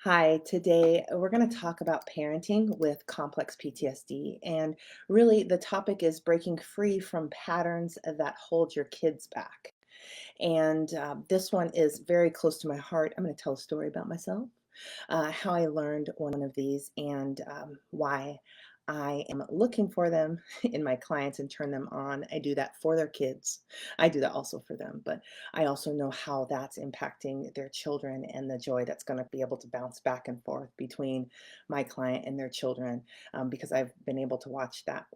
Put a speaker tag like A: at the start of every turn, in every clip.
A: Hi, today we're going to talk about parenting with complex PTSD. And really, the topic is breaking free from patterns that hold your kids back. And this one is very close to my heart. I'm going to tell a story about myself, how I learned one of these, and why I am looking for them in my clients and turn them on. I do that for their kids. I do that also for them, but I also know how that's impacting their children and the joy that's going to be able to bounce back and forth between my client and their children, because I've been able to watch that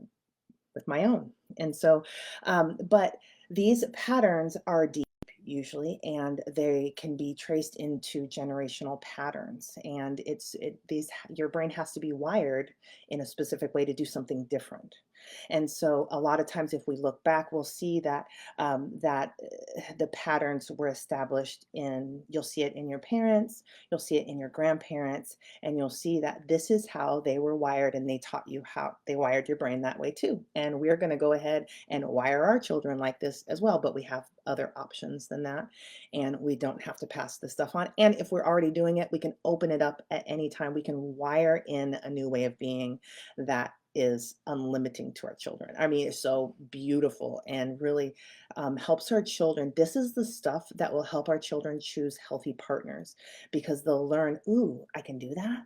A: with my own. And so, but these patterns are deep usually, and they can be traced into generational patterns. And these your brain has to be wired in a specific way to do something different. And so, a lot of times, if we look back, we'll see that the patterns were established in. You'll see it in your parents, you'll see it in your grandparents, and you'll see that this is how they were wired, and they taught you how they wired your brain that way too. And we're going to go ahead and wire our children like this as well, but we have other options than that, and we don't have to pass this stuff on. And if we're already doing it, we can open it up at any time. We can wire in a new way of being that is unlimiting to our children. I mean, it's so beautiful and really helps our children. This is the stuff that will help our children choose healthy partners, because they'll learn, ooh, I can do that.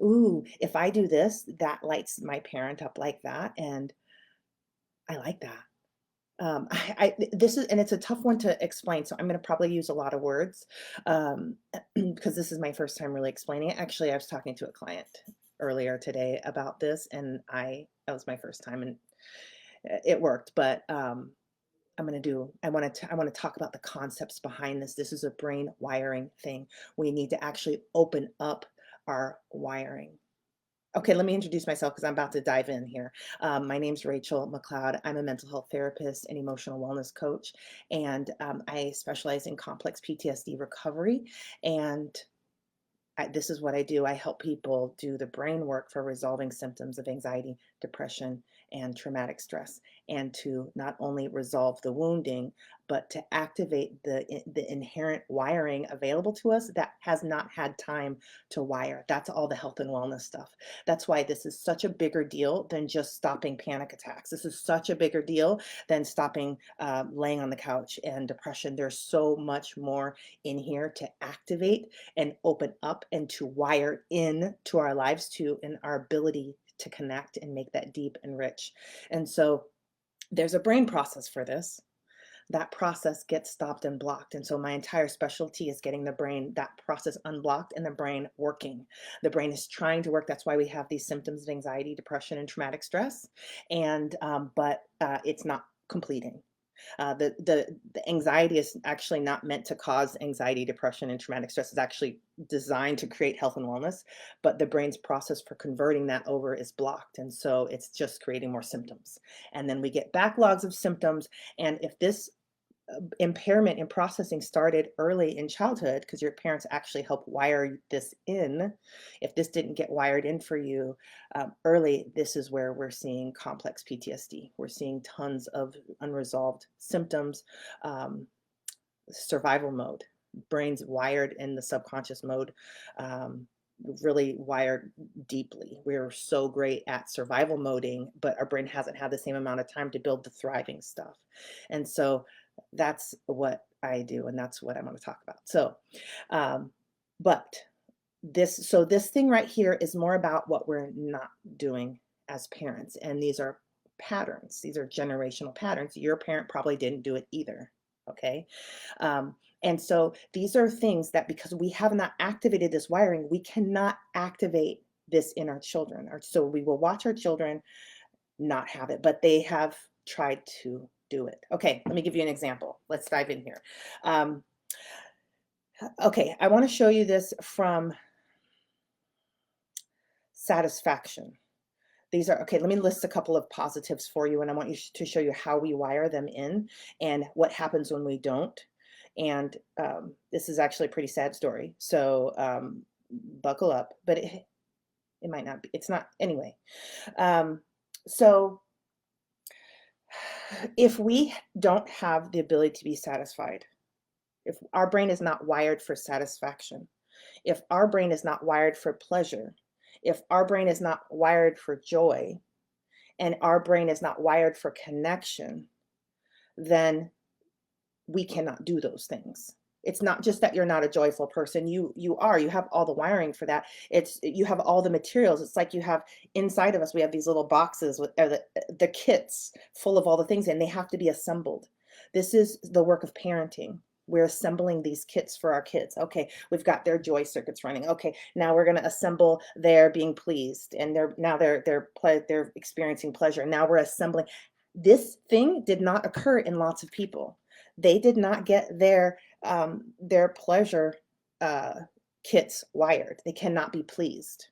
A: Ooh, if I do this, that lights my parent up like that. And I like that. This is, and it's a tough one to explain. So I'm going to probably use a lot of words, because this is my first time really explaining it. Actually, I was talking to a client earlier today about this, and that was my first time, and it worked. But I want to talk about the concepts behind this. This is a brain wiring thing. We need to actually open up our wiring. Okay, let me introduce myself because I'm about to dive in here. My name's Rachel McLeod. I'm a mental health therapist and emotional wellness coach, and I specialize in complex PTSD recovery. And this is what I do. I help people do the brain work for resolving symptoms of anxiety, depression, and traumatic stress, and to not only resolve the wounding, but to activate the inherent wiring available to us that has not had time to wire. That's all the health and wellness stuff. That's why this is such a bigger deal than just stopping panic attacks. This is such a bigger deal than stopping laying on the couch and depression. There's so much more in here to activate and open up and to wire in to our lives, to in our ability to connect and make that deep and rich. And so there's a brain process for this. That process gets stopped and blocked. And so my entire specialty is getting the brain, that process unblocked, and the brain working. The brain is trying to work. That's why we have these symptoms of anxiety, depression, and traumatic stress. And but it's not completing. The anxiety is actually not meant to cause anxiety, depression, and traumatic stress. It's actually designed to create health and wellness, but the brain's process for converting that over is blocked, and so it's just creating more symptoms. And then we get backlogs of symptoms. And if this impairment in processing started early in childhood, because your parents actually help wire this in. If this didn't get wired in for you early, this is where we're seeing complex PTSD. We're seeing tons of unresolved symptoms, survival mode, brains wired in the subconscious mode. Really wired deeply. We're so great at survival moding, but our brain hasn't had the same amount of time to build the thriving stuff. And so that's what I do, and that's what I'm going to talk about. So, um, but this thing right here is more about what we're not doing as parents, and these are patterns. These are generational patterns. Your parent probably didn't do it either. Okay. Um, and so these are things that, because we have not activated this wiring, we cannot activate this in our children. Or so we will watch our children not have it, but they have tried to do it. Okay, let me give you an example. Let's dive in here. Um, okay, I want to show you this from satisfaction. These are, okay, let me list a couple of positives for you, and I want you to show you how we wire them in and what happens when we don't. And this is actually a pretty sad story, so buckle up, but it might not be, it's not, anyway. So if we don't have the ability to be satisfied, if our brain is not wired for satisfaction, If our brain is not wired for pleasure, if our brain is not wired for joy, and our brain is not wired for connection, then we cannot do those things. It's not just that you're not a joyful person. You are. You have all the wiring for that. It's you have all the materials. It's like you have inside of us. We have these little boxes with the kits full of all the things, and they have to be assembled. This is the work of parenting. We're assembling these kits for our kids. Okay, we've got their joy circuits running. Okay, now we're going to assemble their being pleased, and they're experiencing pleasure. Now we're assembling. This thing did not occur in lots of people. They did not get their pleasure uh, kits wired. They cannot be pleased,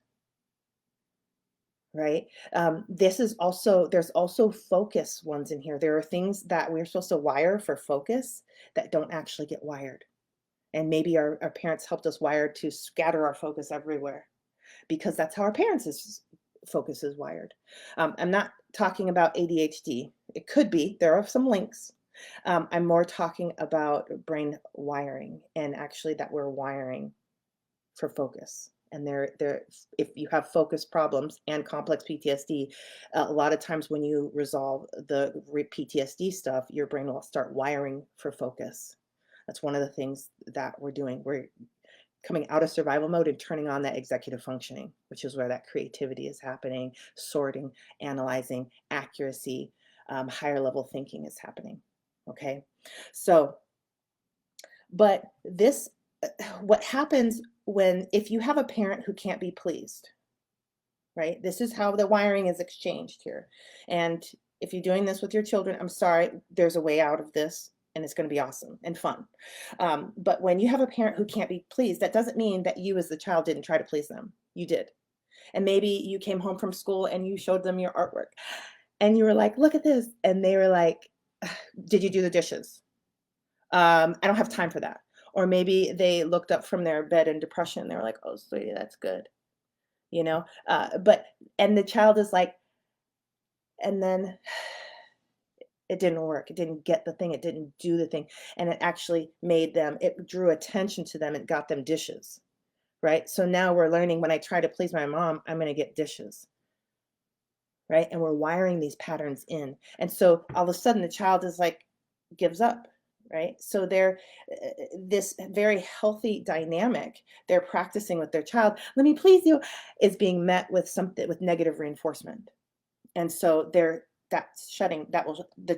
A: right? This is also there's also focus ones in here. There are things that we're supposed to wire for focus that don't actually get wired. And maybe our parents helped us wire to scatter our focus everywhere because that's how our parents' focus is wired. I'm not talking about ADHD. It could be. There are some links. I'm more talking about brain wiring and actually that we're wiring for focus. And if you have focus problems and complex PTSD, a lot of times when you resolve the PTSD stuff, your brain will start wiring for focus. That's one of the things that we're doing. We're coming out of survival mode and turning on that executive functioning, which is where that creativity is happening, sorting, analyzing, accuracy, higher level thinking is happening. Okay. So, but this, what happens if you have a parent who can't be pleased, right? This is how the wiring is exchanged here. And if you're doing this with your children, I'm sorry, there's a way out of this and it's going to be awesome and fun. But when you have a parent who can't be pleased, that doesn't mean that you as the child didn't try to please them. You did. And maybe you came home from school and you showed them your artwork and you were like, look at this. And they were like, did you do the dishes? I don't have time for that. Or maybe they looked up from their bed in depression. They were like, oh, sweetie, that's good. You know, and the child is like, and then it didn't work. It didn't get the thing. It didn't do the thing. And it actually it drew attention to them and got them dishes. Right. So now we're learning when I try to please my mom, I'm going to get dishes. Right. And we're wiring these patterns in. And so all of a sudden the child is like, gives up. Right. So they're this very healthy dynamic they're practicing with their child. Let me please you is being met with something with negative reinforcement. And so the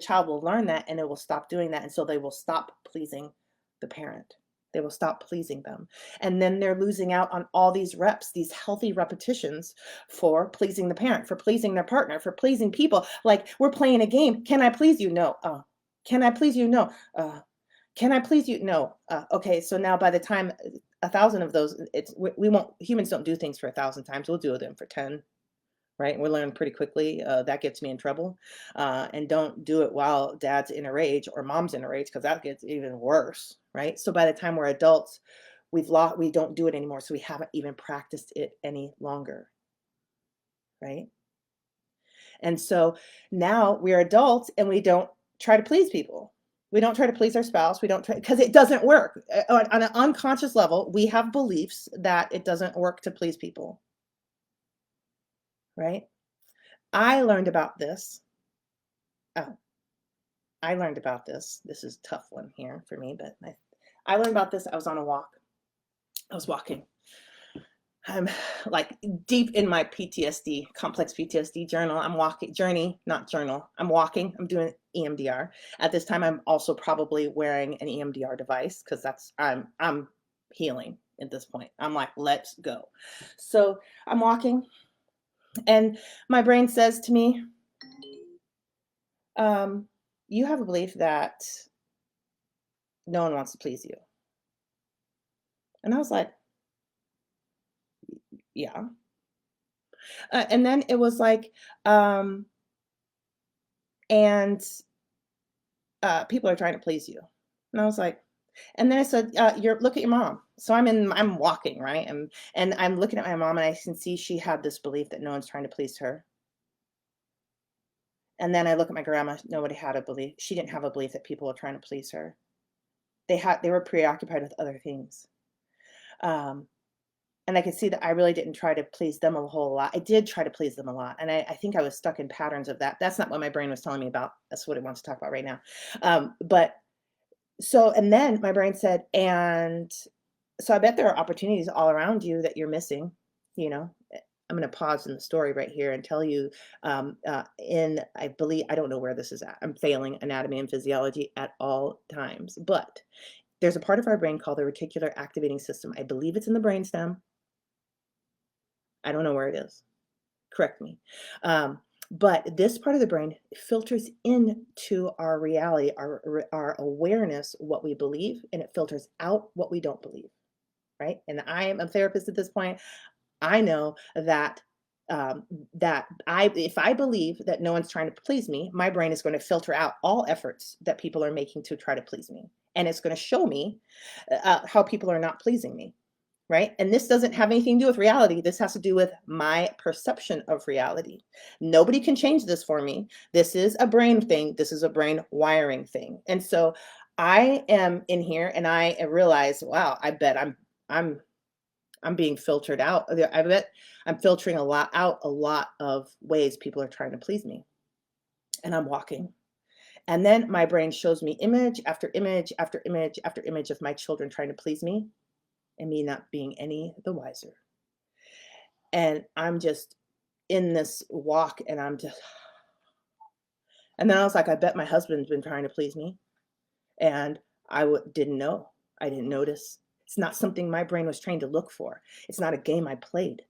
A: child will learn that and it will stop doing that. And so they will stop pleasing the parent. They will stop pleasing them. And then they're losing out on all these reps, these healthy repetitions for pleasing the parent, for pleasing their partner, for pleasing people. Like we're playing a game. Can I please you? No. Can I please you? No. Can I please you? No. Okay. So now by the time 1,000 of those, we won't, humans don't do things for 1,000 times. We'll do them for 10. Right? We learn pretty quickly. That gets me in trouble. And don't do it while dad's in a rage or mom's in a rage because that gets even worse. Right? So by the time we're adults, we don't do it anymore. So we haven't even practiced it any longer. Right? And so now we're adults and we don't try to please people. We don't try to please our spouse. We don't try because it doesn't work. On an unconscious level, we have beliefs that it doesn't work to please people. Right? I learned about this. Oh, I learned about this. This is a tough one here for me, but I learned about this. I was on a walk. I was walking. I'm like deep in my PTSD, complex PTSD journal. I'm walking, journey, not journal. I'm walking. I'm doing EMDR. At this time, I'm also probably wearing an EMDR device because I'm healing at this point. I'm like, let's go. So I'm walking, and my brain says to me, you have a belief that no one wants to please you. And I was like, yeah. And then it was like, and people are trying to please you. And I was like, and then I said, look at your mom. So I'm walking, right? And I'm looking at my mom and I can see she had this belief that no one's trying to please her. And then I look at my grandma, nobody had a belief. She didn't have a belief that people were trying to please her. They were preoccupied with other things. And I could see that I really didn't try to please them a whole lot. I did try to please them a lot, and I think I was stuck in patterns of that. That's not what my brain was telling me about. That's what it wants to talk about right now. But so, and then my brain said, and so I bet there are opportunities all around you that you're missing. You know, I'm going to pause in the story right here and tell you. I believe I don't know where this is at. I'm failing anatomy and physiology at all times, but there's a part of our brain called the reticular activating system. I believe it's in the brainstem. I don't know where it is. Correct me. But this part of the brain filters into our reality, our awareness, what we believe, and it filters out what we don't believe, right? And I am a therapist at this point. I know that if I believe that no one's trying to please me, my brain is going to filter out all efforts that people are making to try to please me, and it's going to show me how people are not pleasing me. Right? And this doesn't have anything to do with reality. This has to do with my perception of reality. Nobody can change this for me. This is a brain thing. This is a brain wiring thing. And so I am in here and I realize, wow, I bet I'm I'm being filtered out. I bet I'm filtering a lot of ways people are trying to please me. And I'm walking. And then my brain shows me image after image after image after image of my children trying to please me and me not being any the wiser. And I'm just in this walk and and then I was like, I bet my husband's been trying to please me. And didn't know. I didn't notice. It's not something my brain was trained to look for. It's not a game I played,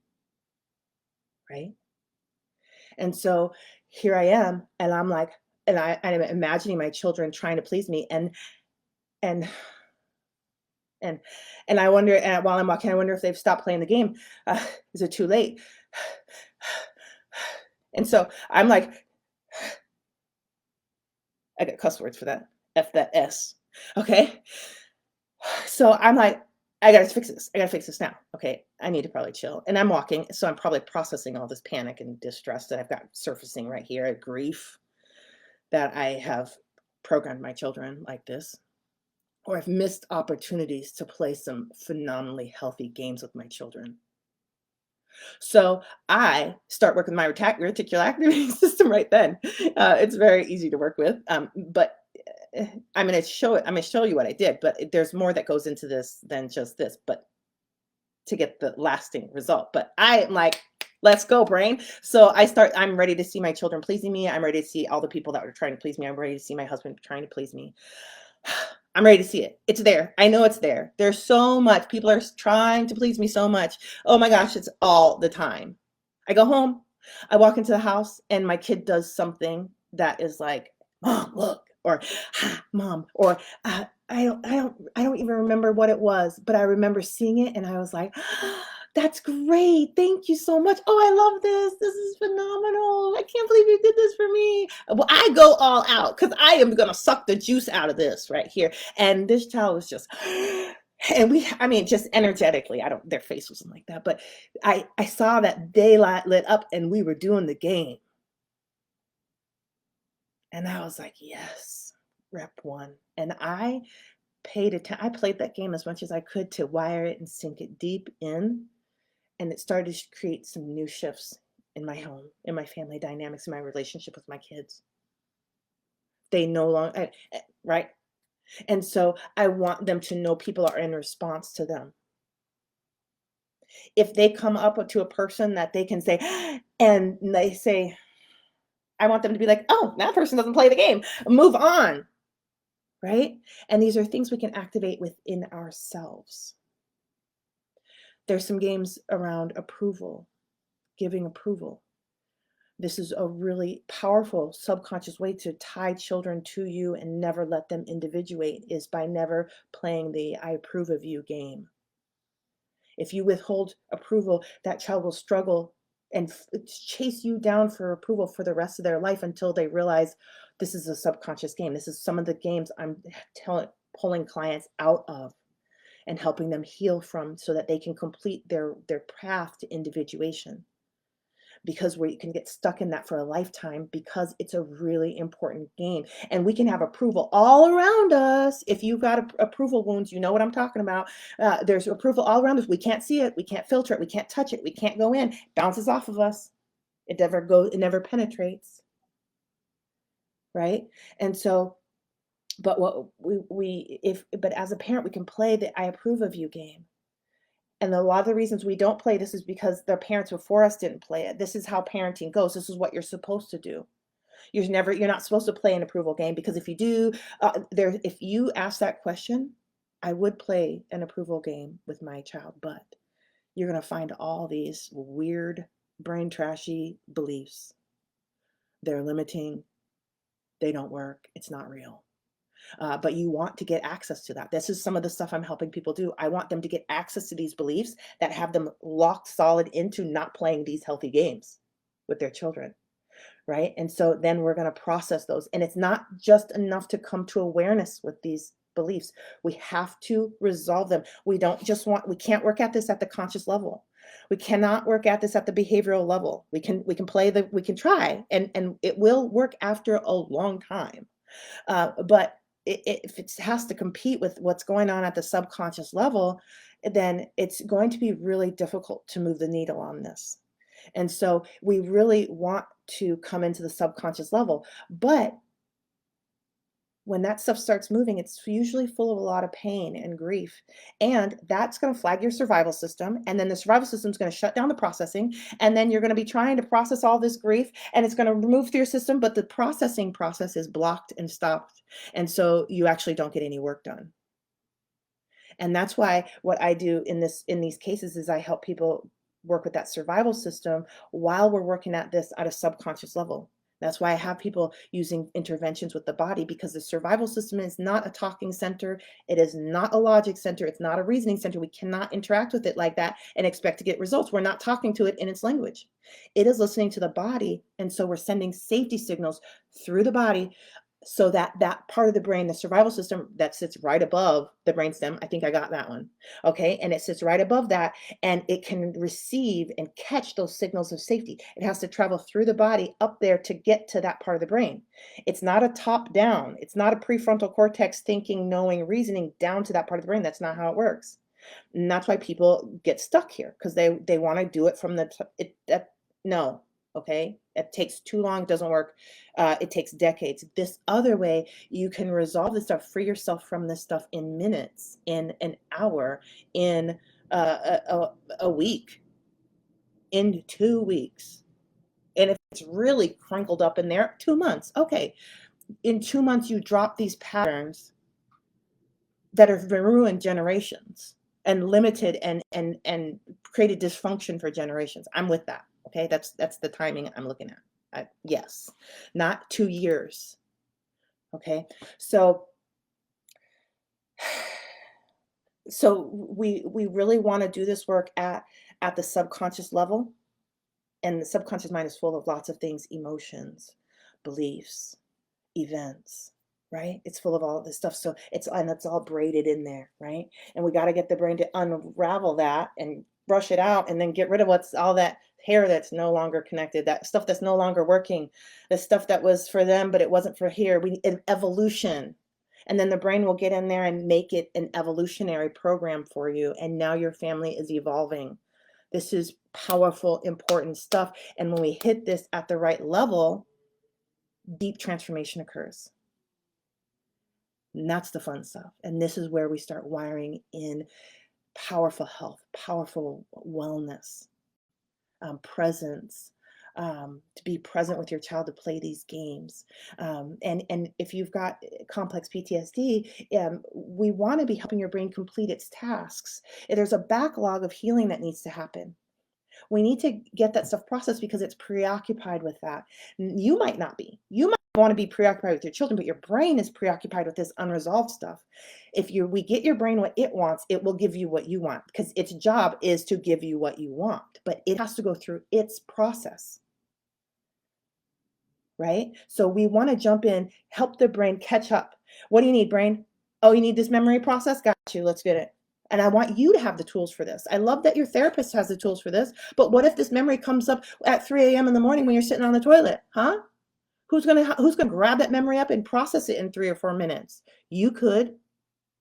A: right? And so here I am, and I'm like, I'm imagining my children trying to please me, and and and I wonder, and while I'm walking, I wonder if they've stopped playing the game. Is it too late? And so I'm like, I got cuss words for that. F that S. Okay. So I'm like, I gotta fix this. I gotta fix this now. Okay. I need to probably chill. And I'm walking. So I'm probably processing all this panic and distress that I've got surfacing right here, grief that I have programmed my children like this, or I've missed opportunities to play some phenomenally healthy games with my children. So I start working my reticular activating system right then. It's very easy to work with. But I'm going to show it. I'm going to show you what I did, but there's more that goes into this than just this, but to get the lasting result. But I'm like, let's go, brain. So I'm ready to see my children pleasing me. I'm ready to see all the people that were trying to please me. I'm ready to see my husband trying to please me. I'm ready to see it. It's there. I know it's there. There's so much. People are trying to please me so much. Oh my gosh, it's all the time. I go home, I walk into the house, and my kid does something that is like, "Mom, look," or "Mom," or I don't even remember what it was, but I remember seeing it, and I was like, "That's great. Thank you so much. Oh, I love this. This is phenomenal. I can't believe you did this for me." Well, I go all out because I am gonna suck the juice out of this right here. And this child was just, and I mean, just energetically, I don't, their face wasn't like that, but I saw that they lit up and we were doing the game. And I was like, yes, rep one. And I paid attention. I played that game as much as I could to wire it and sink it deep in. And it started to create some new shifts in my home, in my family dynamics, in my relationship with my kids. They no longer, right? And so I want them to know people are in response to them. If they come up to a person that they can say, and they say, I want them to be like, oh, that person doesn't play the game. Move on. Right? And these are things we can activate within ourselves. There's some games around approval, giving approval. This is a really powerful subconscious way to tie children to you and never let them individuate is by never playing the I approve of you game. If you withhold approval, that child will struggle and chase you down for approval for the rest of their life until they realize this is a subconscious game. This is some of the games I'm pulling clients out of and helping them heal from so that they can complete their path to individuation. because we can get stuck in that for a lifetime because it's a really important game. And we can have approval all around us. If you've got approval wounds, you know what I'm talking about. There's approval all around us. We can't see it. We can't filter it. We can't touch it. We can't go in. It bounces off of us. It never goes, it never penetrates. Right. And so, but what but as a parent, we can play the I approve of you game. And a lot of the reasons we don't play this is because their parents before us didn't play it. This is how parenting goes. This is what you're supposed to do. You're not supposed to play an approval game, because if you do, if you ask that question, I would play an approval game with my child, but you're going to find all these weird, brain trashy beliefs. They're limiting. They don't work. It's not real. But you want to get access to that. This is some of the stuff I'm helping people do. I want them to get access to these beliefs that have them locked solid into not playing these healthy games with their children, right? And so then we're going to process those. And it's not just enough to come to awareness with these beliefs. We have to resolve them. We can't work at this at the conscious level. We cannot work at this at the behavioral level. We can try, and it will work after a long time. But if it has to compete with what's going on at the subconscious level, then it's going to be really difficult to move the needle on this. And so we really want to come into the subconscious level. But when that stuff starts moving, it's usually full of a lot of pain and grief. And that's going to flag your survival system. And then the survival system is going to shut down the processing. And then you're going to be trying to process all this grief, and it's going to move through your system. But the processing process is blocked and stopped. And so you actually don't get any work done. And that's why what I do in these cases is I help people work with that survival system while we're working at this at a subconscious level. That's why I have people using interventions with the body, because the survival system is not a talking center. It is not a logic center. It's not a reasoning center. We cannot interact with it like that and expect to get results. We're not talking to it in its language. It is listening to the body. And so we're sending safety signals through the body, so that part of the brain, the survival system that sits right above the brainstem, I think I got that one. Okay. And it sits right above that, and it can receive and catch those signals of safety. It has to travel through the body up there to get to that part of the brain. It's not a top down. It's not a prefrontal cortex thinking, knowing, reasoning down to that part of the brain. That's not how it works. And that's why people get stuck here, because they want to do it from no. Okay. It takes too long. Doesn't work. It takes decades. This other way, you can resolve this stuff, free yourself from this stuff in minutes, in an hour, in a week, in 2 weeks. And if it's really crinkled up in there, 2 months. Okay. In 2 months, you drop these patterns that have ruined generations and limited and created dysfunction for generations. I'm with that. Okay, that's the timing I'm looking at. Yes, not 2 years. Okay, so we really want to do this work at the subconscious level, and the subconscious mind is full of lots of things: emotions, beliefs, events, right? It's full of all this stuff. So it's all braided in there, right? And we got to get the brain to unravel that and brush it out, and then get rid of what's all that hair that's no longer connected, that stuff that's no longer working, the stuff that was for them but it wasn't for here. We need an evolution. And then the brain will get in there and make it an evolutionary program for you, and now your family is evolving. This is powerful, important stuff. And when we hit this at the right level, deep transformation occurs. And that's the fun stuff. And this is where we start wiring in powerful health, powerful wellness, presence, to be present with your child, to play these games. And if you've got complex PTSD, we want to be helping your brain complete its tasks. There's a backlog of healing that needs to happen. We need to get that stuff processed because it's preoccupied with that. You might not be. You might want to be preoccupied with your children, but your brain is preoccupied with this unresolved stuff. If we get your brain what it wants, it will give you what you want, because its job is to give you what you want, but it has to go through its process. Right? So we want to jump in, help the brain catch up. What do you need, brain? Oh, you need this memory process? Got you. Let's get it. And I want you to have the tools for this. I love that your therapist has the tools for this, but what if this memory comes up at 3 a.m. in the morning when you're sitting on the toilet? Huh? Who's gonna grab that memory up and process it in 3 or 4 minutes? You could.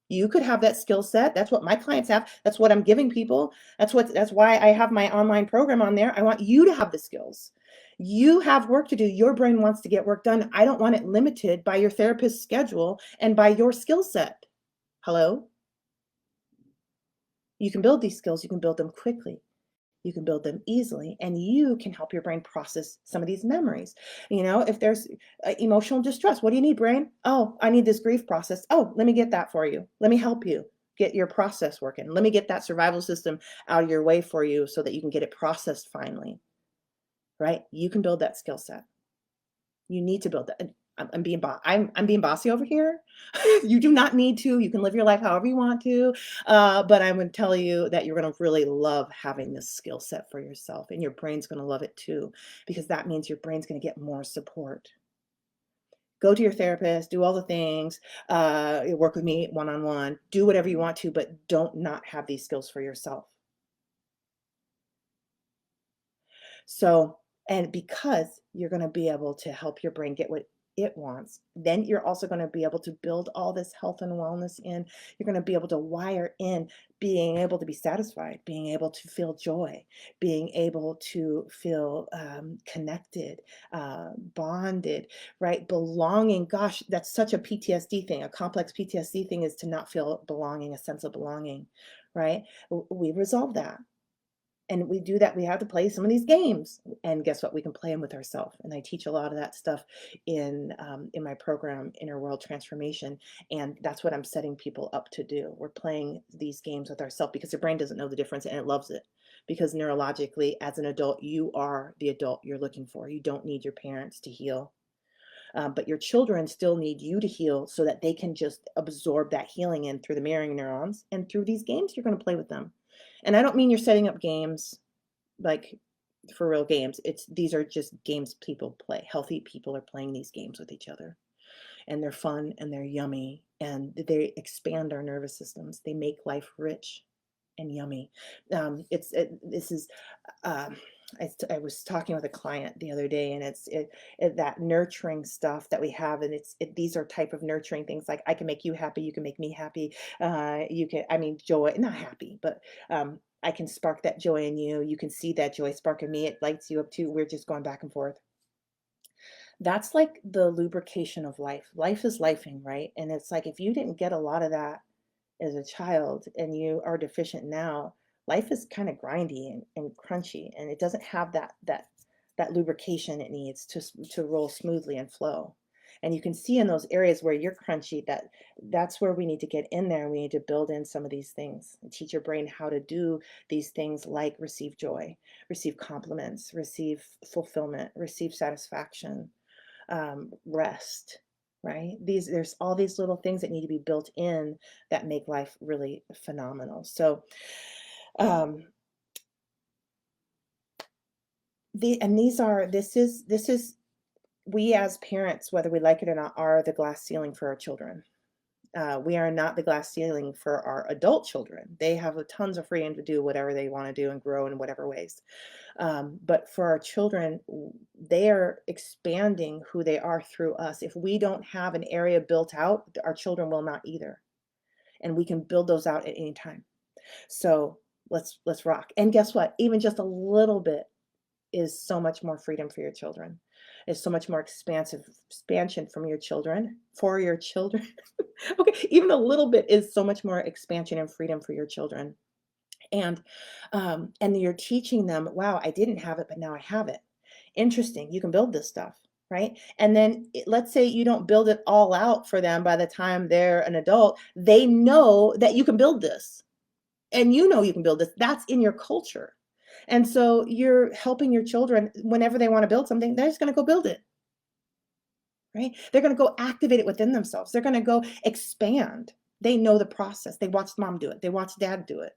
A: You could have that skill set. That's what my clients have. That's what I'm giving people. That's why I have my online program on there. I want you to have the skills. You have work to do. Your brain wants to get work done. I don't want it limited by your therapist's schedule and by your skill set. Hello? You can build these skills. You can build them quickly. You can build them easily, and you can help your brain process some of these memories. If there's emotional distress, what do you need, brain? Oh, I need this grief process. Oh, let me get that for you. Let me help you get your process working. Let me get that survival system out of your way for you so that you can get it processed finally, right? You can build that skill set. You need to build that. And I'm being bossy over here. You do not need to. You can live your life however you want to. But I'm going to tell you that you're going to really love having this skill set for yourself, and your brain's going to love it too, because that means your brain's going to get more support. Go to your therapist, do all the things, work with me one-on-one, do whatever you want to, but don't not have these skills for yourself. So, and because you're going to be able to help your brain get what it wants, then you're also going to be able to build all this health and wellness in. You're going to be able to wire in being able to be satisfied, being able to feel joy, being able to feel connected, bonded, right? Belonging. Gosh, that's such a PTSD thing. A complex PTSD thing is to not feel belonging, a sense of belonging, right? We resolve that. And we do that. We have to play some of these games, and guess what? We can play them with ourselves. And I teach a lot of that stuff in my program, Inner World Transformation, and that's what I'm setting people up to do. We're playing these games with ourselves because your brain doesn't know the difference, and it loves it. Because neurologically, as an adult, you are the adult you're looking for. You don't need your parents to heal. But your children still need you to heal so that they can just absorb that healing in through the mirroring neurons and through these games you're going to play with them. And I don't mean you're setting up games like for real games. These are just games people play. Healthy people are playing these games with each other, and they're fun and they're yummy and they expand our nervous systems. They make life rich and yummy. This is um, I was talking with a client the other day, and that nurturing stuff that we have, and these are type of nurturing things like I can make you happy, you can make me happy, you can, I mean, joy, not happy, but I can spark that joy in you. You can see that joy spark in me. It lights you up too. We're just going back and forth. That's like the lubrication of life. Life is lifing, right? And it's like if you didn't get a lot of that as a child and you are deficient now, life is kind of grindy and crunchy, and it doesn't have that lubrication it needs to roll smoothly and flow. And you can see in those areas where you're crunchy that's where we need to get in there, and we need to build in some of these things and teach your brain how to do these things like receive joy, receive compliments, receive fulfillment, receive satisfaction, rest, right? There's all these little things that need to be built in that make life really phenomenal. So, um, this is we as parents, whether we like it or not, are the glass ceiling for our children. We are not the glass ceiling for our adult children. They have a tons of freedom to do whatever they want to do and grow in whatever ways. But for our children, they are expanding who they are through us. If we don't have an area built out, our children will not either. And we can build those out at any time. So let's rock. And guess what? Even just a little bit is so much more freedom for your children. Is so much more expansion from your children for your children. Okay, even a little bit is so much more expansion and freedom for your children. And you're teaching them, wow, I didn't have it, but now I have it. Interesting. You can build this stuff, right? And then let's say you don't build it all out for them by the time they're an adult. They know that you can build this, and you know you can build this. That's in your culture. And so you're helping your children whenever they want to build something, they're just going to go build it, right? They're going to go activate it within themselves. They're going to go expand. They know the process. They watched mom do it. They watched dad do it.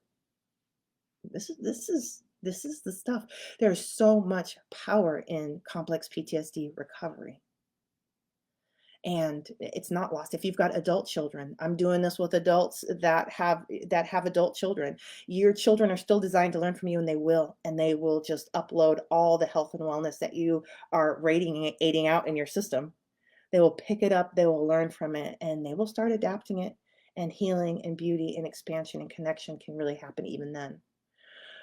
A: This is the stuff. There's so much power in complex PTSD recovery. And it's not lost. If you've got adult children, I'm doing this with adults that have adult children. Your children are still designed to learn from you, and they will just upload all the health and wellness that you are radiating out in your system. They will pick it up, they will learn from it, and they will start adapting it, and healing and beauty and expansion and connection can really happen even then.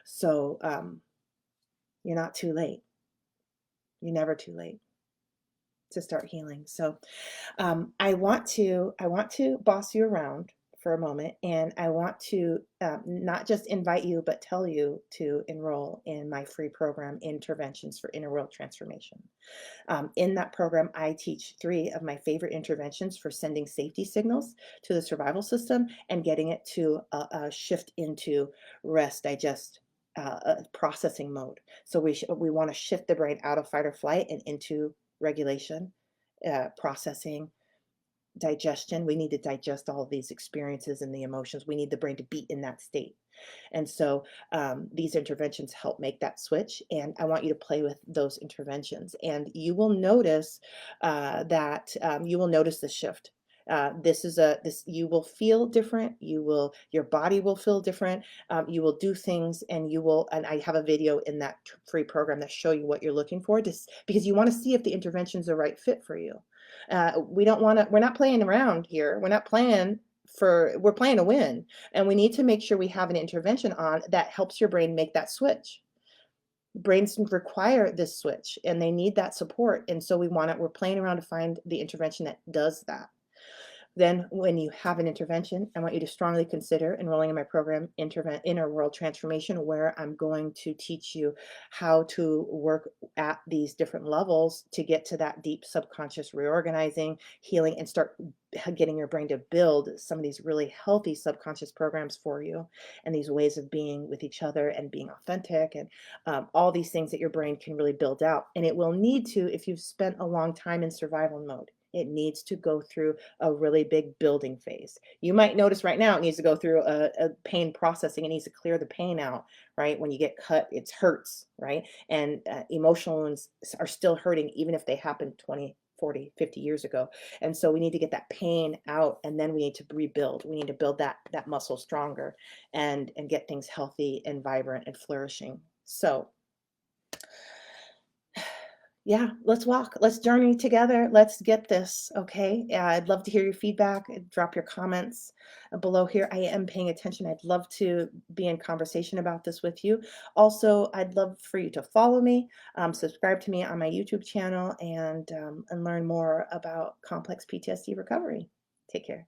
A: So you're not too late. You're never too late to start healing. So I want to boss you around for a moment, and I want to not just invite you, but tell you to enroll in my free program, Interventions for Inner World Transformation. In that program, I teach 3 of my favorite interventions for sending safety signals to the survival system and getting it to a shift into rest, digest, processing mode. So we want to shift the brain out of fight or flight and into regulation, processing, digestion. We need to digest all of these experiences and the emotions. We need the brain to be in that state. And so these interventions help make that switch. And I want you to play with those interventions. And you will notice that you will notice the shift. This you will feel different. Your body will feel different. You will do things, and I have a video in that free program that show you what you're looking for, just because you want to see if the intervention's the right fit for you. We're not playing around here. We're playing to win. And we need to make sure we have an intervention on that helps your brain make that switch. Brains require this switch and they need that support. And so we're playing around to find the intervention that does that. Then when you have an intervention, I want you to strongly consider enrolling in my program, Inner World Transformation, where I'm going to teach you how to work at these different levels to get to that deep subconscious reorganizing, healing, and start getting your brain to build some of these really healthy subconscious programs for you, and these ways of being with each other and being authentic, and all these things that your brain can really build out. And it will need to, if you've spent a long time in survival mode, it needs to go through a really big building phase. You might notice right now it needs to go through a pain processing. It needs to clear the pain out, right? When you get cut, it hurts, right? And emotional ones are still hurting, even if they happened 20, 40, 50 years ago. And so we need to get that pain out, and then we need to rebuild. We need to build that muscle stronger and get things healthy and vibrant and flourishing. So yeah, let's walk. Let's journey together. Let's get this, okay? I'd love to hear your feedback. Drop your comments below here. I am paying attention. I'd love to be in conversation about this with you. Also, I'd love for you to follow me, subscribe to me on my YouTube channel, and learn more about complex PTSD recovery. Take care.